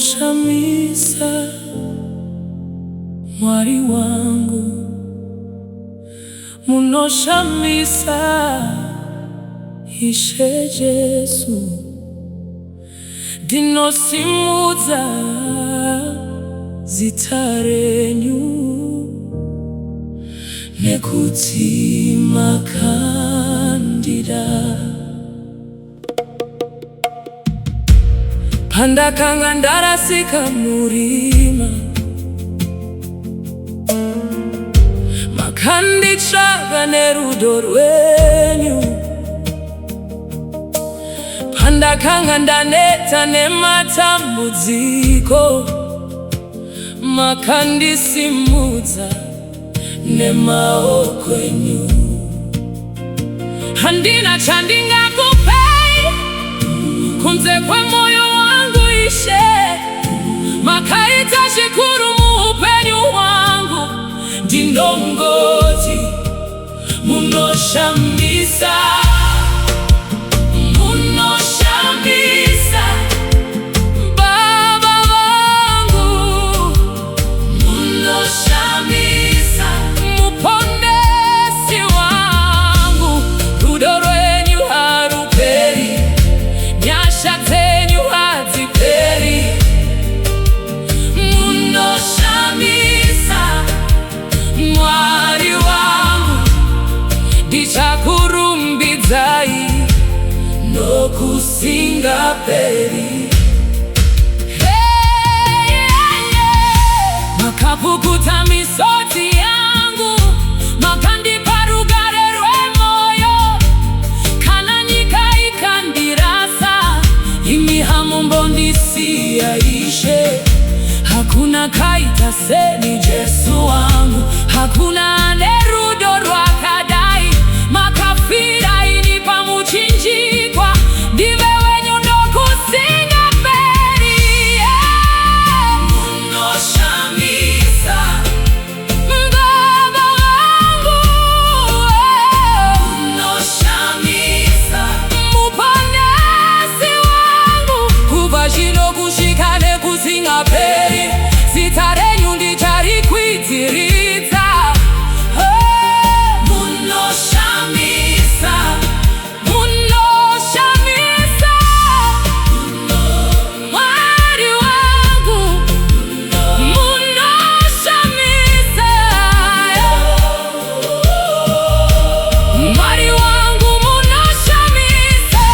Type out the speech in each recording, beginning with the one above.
Munoshamisa Mwari Wangu, Munoshamisa Ishe Jesu, dinosimudza zita rwenyu, nekuti makandida. Pandakanga ndarasika murima, makanditsvaga nerudo rwenyu. Pandakanga ndaneta nematambudziko, makandisimudza nemaoko enyu. Handina chandingakupei kunze kwemoyo wangu Ishe, makaita zvikuru muupenyu hwangu. Ndinongoti munoshamisa, munoshamisa Baba wangu, munoshamisa muponesi wangu. Rudo rwenyu haruperi, Nyasha dzenyu hadziperi. Munoshamisa Mwari wangu, ndichakurumbidzai nokusingaperi. Makapukuta misodzi yangu, makandipa rugare rwemoyo. Kana nyika ikandirasa, imi hamumbondisiya Ishe. Hakuna kaita seni Jesu wangu, hakuna ane rudo rwakadai. Makafira inipa muchinjikwa, ndive wenyu ndokusingaperi. Munoshamisa Baba wangu, munoshamisa muponesi wangu. Kubva zvino kusvika nekusingaperi, zita renyu ndicharikwidziridza. Munoshamisa, munoshamisa Mwari wangu, munoshamisa Mwari wangu, munoshamisa.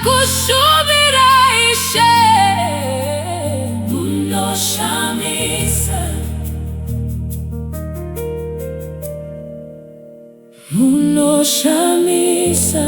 Ndichakushumira Ishe, munoshamisa, munoshamisa.